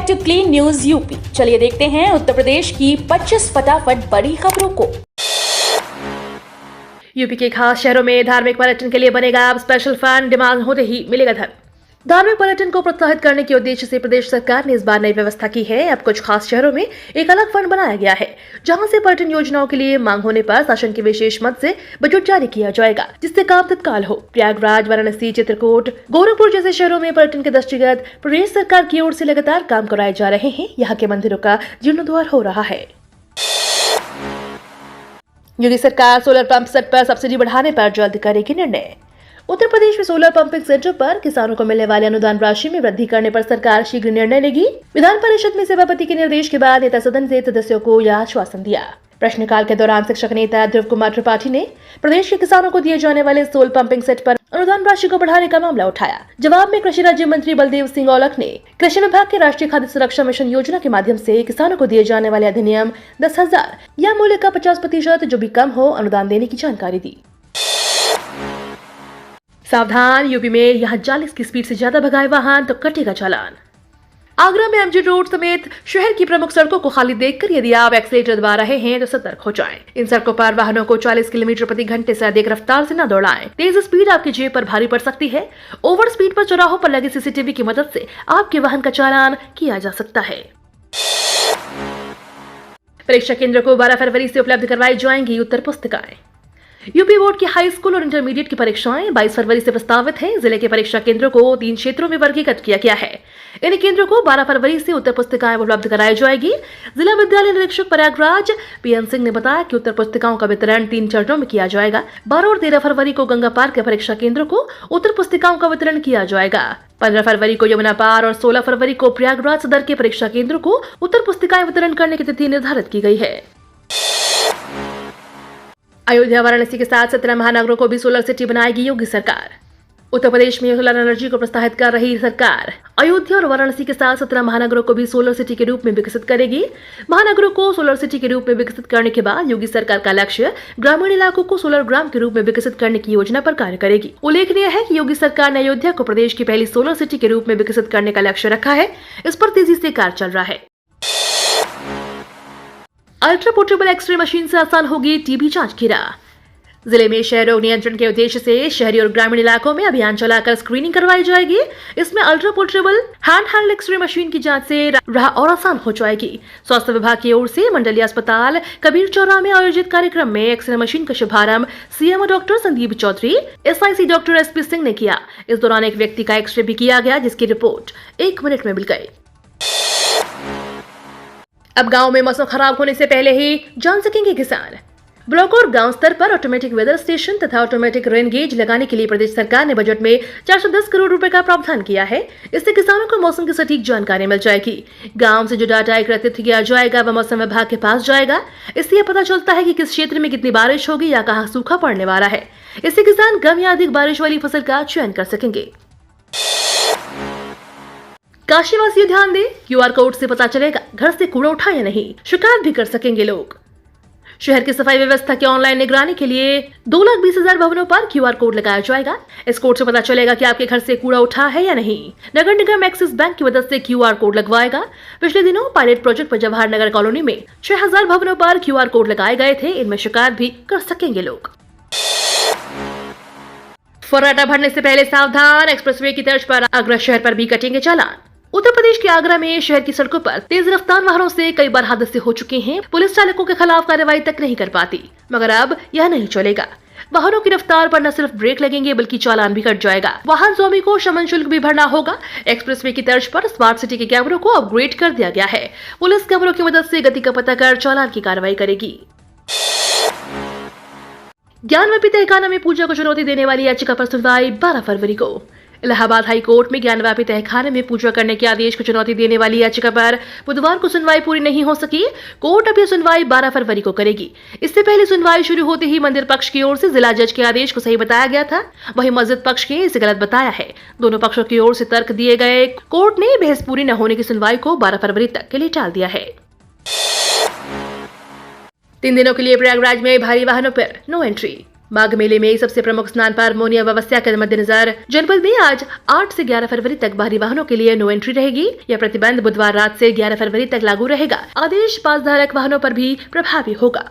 Back to clean news UP. चलिए देखते हैं उत्तर प्रदेश की 25 फटाफट बड़ी खबरों को। यूपी के खास शहरों में धार्मिक पर्यटन के लिए बनेगा अब स्पेशल फंड, डिमांड होते ही मिलेगा धन। धार्मिक पर्यटन को प्रोत्साहित करने के उद्देश्य से प्रदेश सरकार ने इस बार नई व्यवस्था की है। अब कुछ खास शहरों में एक अलग फंड बनाया गया है, जहां से पर्यटन योजनाओं के लिए मांग होने पर शासन के विशेष मद से बजट जारी किया जाएगा, जिससे काम तत्काल हो। प्रयागराज, वाराणसी, चित्रकूट, गोरखपुर जैसे शहरों में पर्यटन के दृष्टिगत प्रदेश सरकार की ओर से लगातार काम कराए जा रहे हैं। यहाँ के मंदिरों का जीर्णोद्धार हो रहा है। योगी सरकार सोलर पंप सेट पर सब्सिडी बढ़ाने पर जल्द करेगी निर्णय। उत्तर प्रदेश में सोलर पंपिंग सेंटर पर किसानों को मिलने वाले अनुदान राशि में वृद्धि करने पर सरकार शीघ्र निर्णय लेगी। विधान परिषद में सभापति के निर्देश के बाद नेता सदन से सदस्यों को यह आश्वासन दिया। प्रश्नकाल के दौरान शिक्षक नेता ध्रुव कुमार त्रिपाठी ने प्रदेश के किसानों को दिए जाने वाले सोलर पंपिंग सेट पर अनुदान राशि को बढ़ाने का मामला उठाया। जवाब में कृषि राज्य मंत्री बलदेव सिंह औलख ने कृषि विभाग के राष्ट्रीय खाद्य सुरक्षा मिशन योजना के माध्यम से किसानों को दिए जाने वाले अधिनियम 10,000 या मूल्य का 50% जो भी कम हो अनुदान देने की जानकारी दी। सावधान, यूपी में यहाँ 40 की स्पीड से ज्यादा भगाए वाहन तो कटेगा चालान। आगरा में एमजी रोड समेत शहर की प्रमुख सड़कों को खाली देखकर यदि आप एक्सीलेटर दबा रहे हैं तो सतर्क हो जाएं। इन सड़कों पर वाहनों को 40 किलोमीटर प्रति घंटे से अधिक रफ्तार से न दौड़ाएं। तेज स्पीड आपकी जेब पर भारी पड़ सकती है। ओवर स्पीड पर चौराहों पर लगे सीसीटीवी की मदद से आपके वाहन का चालान किया जा सकता है। परीक्षा केंद्र को 12 फरवरी से उपलब्ध करवाई जाएंगी उत्तर पुस्तिकाएं। यूपी बोर्ड की हाई स्कूल और इंटरमीडिएट की परीक्षाएं 22 फरवरी से प्रस्तावित है। जिले के परीक्षा केंद्रों को 3 क्षेत्रों में वर्गीकृत किया गया है। इन केंद्रों को 12 फरवरी से उत्तर पुस्तिकाएं उपलब्ध कराई जाएगी। जिला विद्यालय निरीक्षक प्रयागराज पीएन सिंह ने बताया कि उत्तर पुस्तिकाओं का वितरण 3 चरणों में किया जाएगा। 12 और 13 फरवरी को गंगा पार के परीक्षा केंद्रों को उत्तर पुस्तिकाओं का वितरण किया जाएगा। 15 फरवरी को यमुना पार और 16 फरवरी को प्रयागराज सदर के परीक्षा केंद्रों को उत्तर पुस्तिकाएं वितरण करने की तिथि निर्धारित की गई है। अयोध्या, वाराणसी के साथ 17 महानगरों को भी सोलर सिटी बनाएगी योगी सरकार। उत्तर प्रदेश में सोलर एनर्जी को प्रोत्साहित कर रही सरकार अयोध्या और वाराणसी के साथ 17 महानगरों को भी सोलर सिटी के रूप में विकसित करेगी। महानगरों को सोलर सिटी के रूप में विकसित करने के बाद योगी सरकार का लक्ष्य ग्रामीण इलाकों को सोलर ग्राम के रूप में विकसित करने की योजना पर कार्य करेगी। उल्लेखनीय है कि योगी सरकार ने अयोध्या को प्रदेश की पहली सोलर सिटी के रूप में विकसित करने का लक्ष्य रखा है। इस पर तेजी से कार्य चल रहा है। अल्ट्रा पोर्टेबल एक्सरे मशीन से आसान होगी टीबी जांच की राह। जिले में क्षय रोग नियंत्रण के उद्देश्य से शहरी और ग्रामीण इलाकों में अभियान चलाकर स्क्रीनिंग करवाई जाएगी। इसमें ultra portable hand x-ray machine की जांच से राह और आसान हो जाएगी। स्वास्थ्य विभाग की ओर से मंडलीय अस्पताल कबीर चौरा में आयोजित कार्यक्रम में एक्सरे मशीन का शुभारंभ CMO doctor Sandeep Chaudhary, SIC doctor SP Singh ने किया। इस दौरान एक व्यक्ति का एक्सरे भी किया गया, जिसकी रिपोर्ट 1 मिनट में मिल गई। अब गांव में मौसम खराब होने से पहले ही जान सकेंगे किसान। ब्लॉक और गांव स्तर पर ऑटोमेटिक वेदर स्टेशन तथा ऑटोमेटिक रेन गेज लगाने के लिए प्रदेश सरकार ने बजट में 410 करोड़ रुपए का प्रावधान किया है। इससे किसानों को मौसम की सटीक जानकारी मिल जाएगी। गांव से जो डाटा एकत्रित किया जाएगा वह मौसम विभाग के पास जाएगा। इससे यह पता चलता है कि किस क्षेत्र में कितनी बारिश होगी या कहाँ सूखा पड़ने वाला है। इससे किसान कम या अधिक बारिश वाली फसल का चयन कर सकेंगे। काशीवासी ध्यान दें, क्यूआर कोड से पता चलेगा घर से कूड़ा उठा या नहीं। शिकायत भी कर सकेंगे लोग। शहर की सफाई व्यवस्था की ऑनलाइन निगरानी के लिए 2,20,000 भवनों पर क्यूआर कोड लगाया जाएगा। इस कोड से पता चलेगा कि आपके घर से कूड़ा उठा है या नहीं। नगर निगम एक्सिस बैंक की मदद से क्यूआर कोड लगवाएगा। पिछले दिनों पायलट प्रोजेक्ट पर जवाहर नगर कॉलोनी में 6,000 भवनों पर क्यूआर कोड लगाए गए थे। इनमें शिकायत भी कर सकेंगे लोग। फर्राटा भरने से पहले सावधान, एक्सप्रेसवे की तर्ज पर आगरा शहर पर भी कटेंगे चालान। उत्तर प्रदेश के आगरा में शहर की सड़कों पर तेज रफ्तार वाहनों से कई बार हादसे हो चुके हैं। पुलिस चालकों के खिलाफ कार्रवाई तक नहीं कर पाती, मगर अब यह नहीं चलेगा। वाहनों की रफ्तार पर न सिर्फ ब्रेक लगेंगे बल्कि चालान भी कट जाएगा। वाहन स्वामी को शमन शुल्क भी भरना होगा। एक्सप्रेसवे की तर्ज पर स्मार्ट सिटी के कैमरों को अपग्रेड कर दिया गया है। पुलिस कैमरों की मदद से गति का पता कर चालान की कार्रवाई करेगी। ज्ञानव्यापी तहखाना में पूजा को चुनौती देने वाली याचिका पर सुनवाई 12 फरवरी को। इलाहाबाद हाई कोर्ट में ज्ञानव्यापी तहखाने में पूजा करने के आदेश को चुनौती देने वाली याचिका पर बुधवार को सुनवाई पूरी नहीं हो सकी। कोर्ट अब यह सुनवाई 12 फरवरी को करेगी। इससे पहले सुनवाई शुरू होते ही मंदिर पक्ष की ओर से जिला जज के आदेश को सही बताया गया था, वहीं मस्जिद पक्ष ने इसे गलत बताया है। दोनों पक्षों की ओर से तर्क दिए गए। कोर्ट ने बहस पूरी न होने की सुनवाई को 12 फरवरी तक के लिए टाल दिया है। 3 दिनों के लिए प्रयागराज में भारी वाहनों पर नो एंट्री। माघ मेले में सबसे प्रमुख स्नान पर्व मौनी अमावस्या के मद्देनजर जनपद में आज 8 से 11 फरवरी तक बाहरी वाहनों के लिए नो एंट्री रहेगी। यह प्रतिबंध बुधवार रात से 11 फरवरी तक लागू रहेगा। आदेश पास धारक वाहनों पर भी प्रभावी होगा।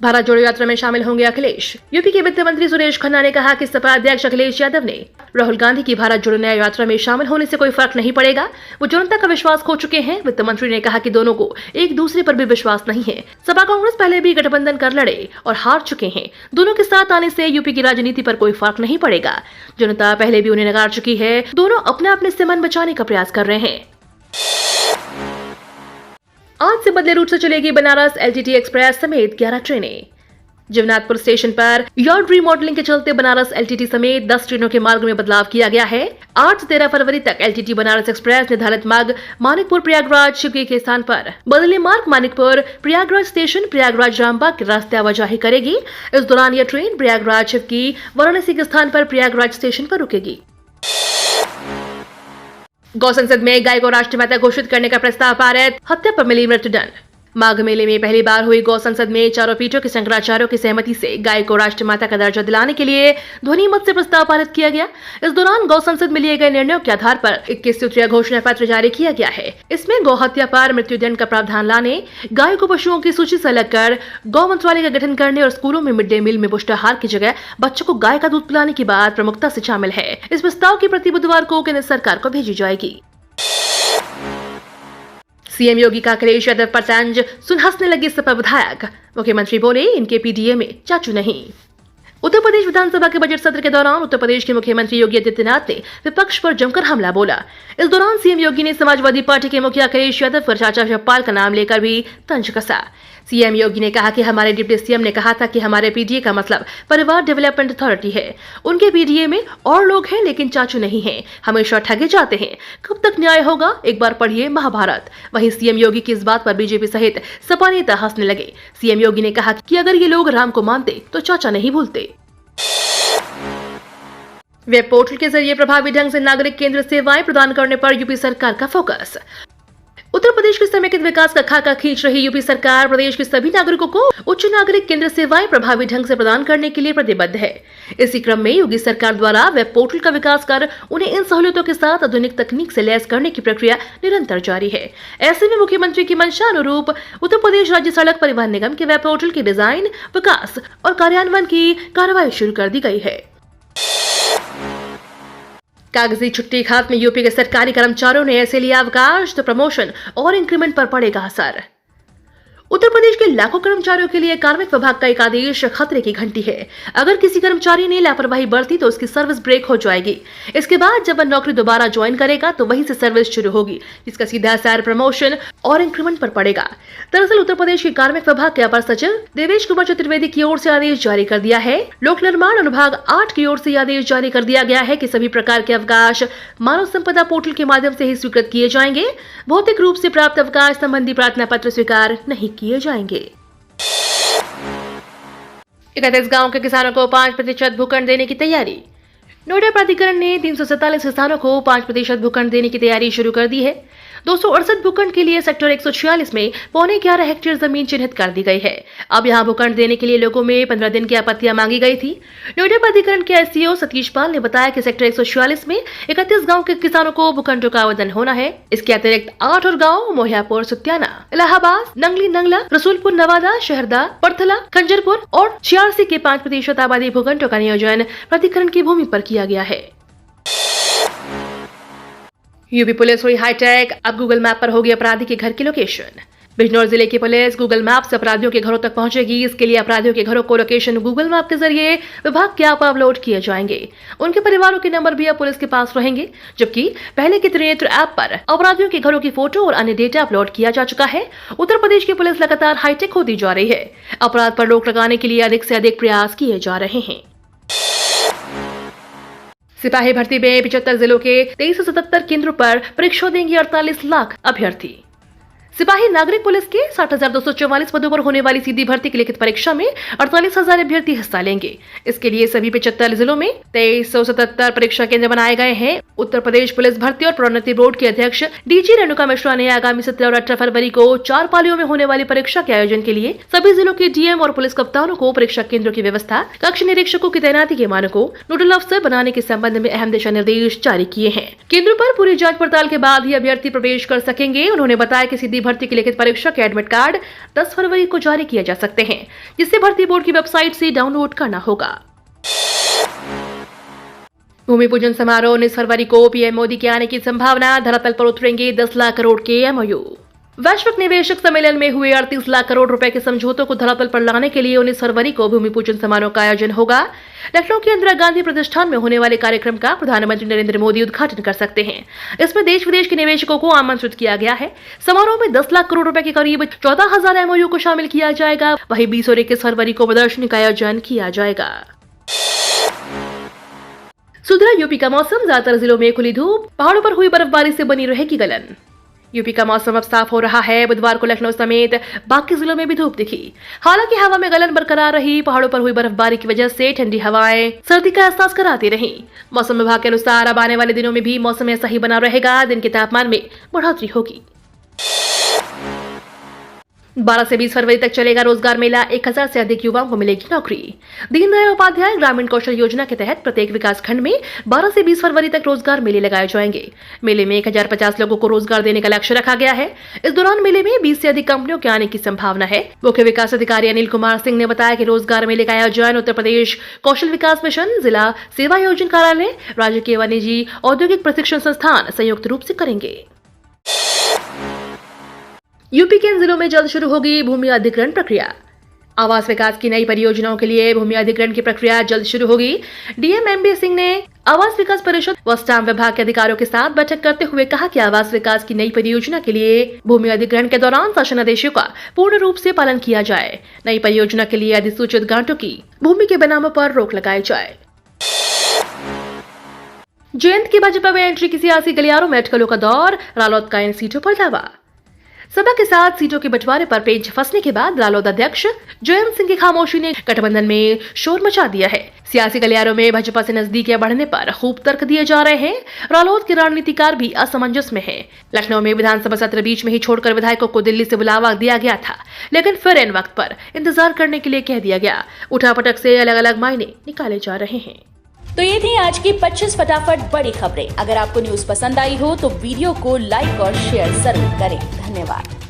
भारत जोड़ो यात्रा में शामिल होंगे अखिलेश। यूपी के वित्त मंत्री सुरेश खन्ना ने कहा कि सपा अध्यक्ष अखिलेश यादव ने राहुल गांधी की भारत जोड़ो न्याय यात्रा में शामिल होने से कोई फर्क नहीं पड़ेगा। वो जनता का विश्वास खो चुके हैं। वित्त मंत्री ने कहा कि दोनों को एक दूसरे पर भी विश्वास नहीं है। सपा कांग्रेस पहले भी गठबंधन कर लड़े और हार चुके हैं। दोनों के साथ आने से यूपी की राजनीति पर कोई फर्क नहीं पड़ेगा। जनता पहले भी उन्हें नकार चुकी है। दोनों अपने अपने से मन बचाने का प्रयास कर रहे हैं। आज से बदले रूट से चलेगी बनारस एलटीटी एक्सप्रेस समेत 11 ट्रेनें। जगन्नाथपुर स्टेशन पर यार्ड रीमॉडलिंग के चलते बनारस एलटीटी समेत 10 ट्रेनों के मार्ग में बदलाव किया गया है। 8 से 13 फरवरी तक एलटीटी बनारस एक्सप्रेस निर्धारित मार्ग मानिकपुर प्रयागराज शिवगंज के स्थान पर बदले मार्ग मानिकपुर प्रयागराज स्टेशन प्रयागराज रामबाग के रास्ते आवाजाही करेगी। इस दौरान यह ट्रेन प्रयागराज शिवगंज वाराणसी के स्थान पर प्रयागराज स्टेशन पर रुकेगी। गौ संसद में गाय को राष्ट्रमाता घोषित करने का प्रस्ताव पारित, हत्या पर मिली मृत्युदंड। माघ मेले में पहली बार हुई गौ संसद में चारों पीठों के शंकराचार्यों की सहमति से गाय को राष्ट्रमाता का दर्जा दिलाने के लिए ध्वनि मत से प्रस्ताव पारित किया गया। इस दौरान गौ संसद में लिए गए निर्णयों के आधार पर 21 सूत्रीय घोषणा पत्र जारी किया गया है। इसमें गौ हत्या पर मृत्युदंड का प्रावधान लाने, गाय को पशुओं की सूची से अलग कर गौ मंत्रालय का गठन करने और स्कूलों में मिड डे मील में पुष्टाहार की जगह बच्चों को गाय का दूध पिलाने की बात प्रमुखता से शामिल है। इस प्रस्ताव की प्रति बुधवार को केंद्र सरकार को भेजी जाएगी। सीएम योगी का अखिलेश यादव पर तंज सुन हंसने लगे सपा विधायक। मुख्यमंत्री बोले, इनके पीडीए में चाचू नहीं। उत्तर प्रदेश विधानसभा के बजट सत्र के दौरान उत्तर प्रदेश के मुख्यमंत्री योगी आदित्यनाथ ने विपक्ष पर जमकर हमला बोला। इस दौरान सीएम योगी ने समाजवादी पार्टी के मुखिया अखिलेश यादव पर चाचा शिवपाल का नाम लेकर भी तंज कसा। सीएम योगी ने कहा कि हमारे डिप्टी सीएम ने कहा था कि हमारे पीडीए का मतलब परिवार डेवलपमेंट अथॉरिटी है। उनके पीडीए में और लोग हैं लेकिन चाचू नहीं हैं। हमेशा ठगे जाते हैं। कब तक न्याय होगा? एक बार पढ़िए महाभारत। वहीं सीएम योगी की इस बात पर बीजेपी सहित सपा नेता हंसने लगे। सीएम योगी ने कहा कि अगर ये लोग राम को मानते तो चाचा नहीं भूलते। वेब पोर्टल के जरिए प्रभावी ढंग से नागरिक केंद्र सेवाएं प्रदान करने पर यूपी सरकार का फोकस। उत्तर प्रदेश के समेकित विकास का खाका खींच रही यूपी सरकार प्रदेश के सभी नागरिकों को उच्च नागरिक केंद्र सेवाएं प्रभावी ढंग से प्रदान करने के लिए प्रतिबद्ध है। इसी क्रम में योगी सरकार द्वारा वेब पोर्टल का विकास कर उन्हें इन सहूलियतों के साथ आधुनिक तकनीक से लैस करने की प्रक्रिया निरंतर जारी है। ऐसे में मुख्यमंत्री की मंशा अनुरूप उत्तर प्रदेश राज्य सड़क परिवहन निगम के वेब पोर्टल के डिजाइन, विकास और कार्यान्वयन की कार्रवाई शुरू कर दी गई है। कागजी छुट्टी खाते में यूपी के सरकारी कर्मचारियों ने ऐसे लिया अवकाश तो प्रमोशन और इंक्रीमेंट पर पड़ेगा असर। उत्तर प्रदेश के लाखों कर्मचारियों के लिए कार्मिक विभाग का एक आदेश खतरे की घंटी है। अगर किसी कर्मचारी ने लापरवाही बरती तो उसकी सर्विस ब्रेक हो जाएगी। इसके बाद जब वह नौकरी दोबारा ज्वाइन करेगा तो वहीं से सर्विस शुरू होगी, जिसका सीधा असर प्रमोशन और इंक्रीमेंट पर पड़ेगा। दरअसल उत्तर प्रदेश के कार्मिक विभाग के अपर सचिव देवेश कुमार चतुर्वेदी की ओर से आदेश जारी कर दिया है। लोक निर्माण अनुभाग 8 की ओर से आदेश जारी कर दिया गया है कि सभी प्रकार के अवकाश मानव संपदा पोर्टल के माध्यम से ही स्वीकृत किए जाएंगे। भौतिक रूप से प्राप्त अवकाश संबंधी प्रार्थना पत्र स्वीकार नहीं किए जाएंगे। 31 गांव के किसानों को 5% भूखंड देने की तैयारी। नोएडा प्राधिकरण ने 347 किसानों को 5% भूखंड देने की तैयारी शुरू कर दी है। 268 भूखंड के लिए सेक्टर 146 में 11.25 हेक्टेयर जमीन चिन्हित कर दी गई है। अब यहां भूखंड देने के लिए लोगों में 15 दिन की आपत्तियां मांगी गई थी। नोएडा प्राधिकरण के एससीओ सतीश पाल ने बताया कि सेक्टर 146 में 31 गांव के किसानों को भूखंडों का आवेदन होना है। इसके अतिरिक्त 8 और गाँव मोहियापुर, सुत्याना, इलाहाबाद, नंगली नंगला, रसूलपुर, नवादा, शहरदा, परथला, खंजरपुर और छियासी के 5% आबादी भूखंडों का नियोजन प्राधिकरण की भूमि पर किया गया है। यूपी पुलिस हुई हाईटेक, अब गूगल मैप पर होगी अपराधी के घर की लोकेशन। बिजनौर जिले की पुलिस गूगल मैप से अपराधियों के घरों तक पहुंचेगी। इसके लिए अपराधियों के घरों को लोकेशन गूगल मैप के जरिए विभाग के ऐप अपलोड किए जाएंगे। उनके परिवारों के नंबर भी अब पुलिस के पास रहेंगे, जबकि पहले की त्रिनेत्र ऐप पर अपराधियों के घरों की फोटो और अन्य डेटा अपलोड किया जा चुका है। उत्तर प्रदेश की पुलिस लगातार हाईटेक होती जा रही है। अपराध पर रोक लगाने के लिए अधिक से अधिक प्रयास किए जा रहे हैं। सिपाही भर्ती में 75 जिलों के 2377 केंद्रों पर परीक्षा देंगे 48 लाख अभ्यर्थी। सिपाही नागरिक पुलिस के 60,244 पदों पर होने वाली सीधी भर्ती की लिखित परीक्षा में 48,000 अभ्यर्थी हिस्सा लेंगे। इसके लिए सभी 75 जिलों में 2377 परीक्षा केंद्र बनाए गए हैं। उत्तर प्रदेश पुलिस भर्ती और प्रोन्नति बोर्ड की अध्यक्ष डीजी रेणुका मिश्रा ने आगामी 17 और 18 फरवरी को 4 पालियों में होने वाली परीक्षा के आयोजन के लिए सभी जिलों के डीएम और पुलिस कप्तानों को परीक्षा केंद्रों की व्यवस्था, कक्ष निरीक्षकों की तैनाती के मानकों, नोडल अफसर बनाने के संबंध में अहम दिशा निर्देश जारी किए हैं। केंद्रों पर पूरी जांच पड़ताल के बाद ही अभ्यर्थी प्रवेश कर सकेंगे। उन्होंने बताया कि सीधी भर्ती की लिखित परीक्षा के एडमिट कार्ड 10 फरवरी को जारी किए जा सकते हैं, जिसे भर्ती बोर्ड की वेबसाइट से डाउनलोड करना होगा। भूमि पूजन समारोह 19 फरवरी को पीएम मोदी के आने की संभावना, धरातल पर उतरेंगे 10 लाख करोड़ के एमओयू। वैश्विक निवेशक सम्मेलन में हुए 38 लाख करोड़ रुपए के समझौतों को धरातल पर लाने के लिए 19 फरवरी को भूमि पूजन समारोह का आयोजन होगा। लखनऊ के इंदिरा गांधी प्रतिष्ठान में होने वाले कार्यक्रम का प्रधानमंत्री नरेंद्र मोदी उद्घाटन कर सकते हैं। इसमें देश विदेश के निवेशकों को आमंत्रित किया गया है। समारोह में 10 लाख करोड़ रुपए के करीब 14,000 एमओयू को शामिल किया जाएगा। वहीं 20 और 21 फरवरी को प्रदर्शनी का आयोजन किया जाएगा। सुधरा यूपी का मौसम, ज्यादातर जिलों में खुली धूप, पहाड़ों पर हुई बर्फबारी से बनी रहेगी गलन। यूपी का मौसम अब साफ हो रहा है। बुधवार को लखनऊ समेत बाकी जिलों में भी धूप दिखी। हालांकि हवा में गलन बरकरार रही। पहाड़ों पर हुई बर्फबारी की वजह से ठंडी हवाएं सर्दी का एहसास कराती रही। मौसम विभाग के अनुसार अब आने वाले दिनों में भी मौसम ऐसा ही बना रहेगा। दिन के तापमान में बढ़ोतरी होगी। 12 से 20 फरवरी तक चलेगा रोजगार मेला। 1000 से अधिक युवाओं को मिलेगी नौकरी। दीनदयाल उपाध्याय ग्रामीण कौशल योजना के तहत प्रत्येक विकास खंड में 12 से 20 फरवरी तक रोजगार मेले लगाए जाएंगे। मेले में 1050 लोगों को रोजगार देने का लक्ष्य रखा गया है। इस दौरान मेले में 20 से अधिक कंपनियों के आने की संभावना है। मुख्य विकास अधिकारी अनिल कुमार सिंह ने बताया कि रोजगार मेले का आयोजन उत्तर प्रदेश कौशल विकास मिशन, जिला सेवा योजना कार्यालय, राज्य के व निजी औद्योगिक प्रशिक्षण संस्थान संयुक्त रूप से करेंगे। यूपी के इन जिलों में जल्द शुरू होगी भूमि अधिग्रहण प्रक्रिया। आवास विकास की नई परियोजनाओं के लिए भूमि अधिग्रहण की प्रक्रिया जल्द शुरू होगी। डीएम एमबी सिंह ने आवास विकास परिषद व स्टाम्प विभाग के अधिकारियों के साथ बैठक करते हुए कहा कि आवास विकास की नई परियोजना के लिए भूमि अधिग्रहण के दौरान शासन आदेशों का पूर्ण रूप से पालन किया जाए। नई परियोजना के लिए अधिसूचित गांठों की भूमि के बनामों पर रोक लगाई जाए। जयंत की भाजपा में एंट्री की सियासी गलियारों में अटकलों का दौर, रालोद का इन सीटों पर दावा। सभा के साथ सीटों के बंटवारे पर पेंच फंसने के बाद रालोद अध्यक्ष जयंत सिंह की खामोशी ने गठबंधन में शोर मचा दिया है। सियासी गलियारों में भाजपा से नजदीकियां बढ़ने पर खूब तर्क दिए जा रहे हैं। रालोद के रणनीतिकार भी असमंजस में हैं। लखनऊ में विधानसभा सत्र बीच में ही छोड़कर विधायकों को दिल्ली से बुलावा दिया गया था, लेकिन फिर इन वक्त पर इंतजार करने के लिए कह दिया गया। उठापटक से अलग अलग मायने निकाले जा रहे हैं। तो ये थी आज की 25 फटाफट बड़ी खबरें। अगर आपको न्यूज पसंद आई हो तो वीडियो को लाइक और शेयर जरूर करें। धन्यवाद।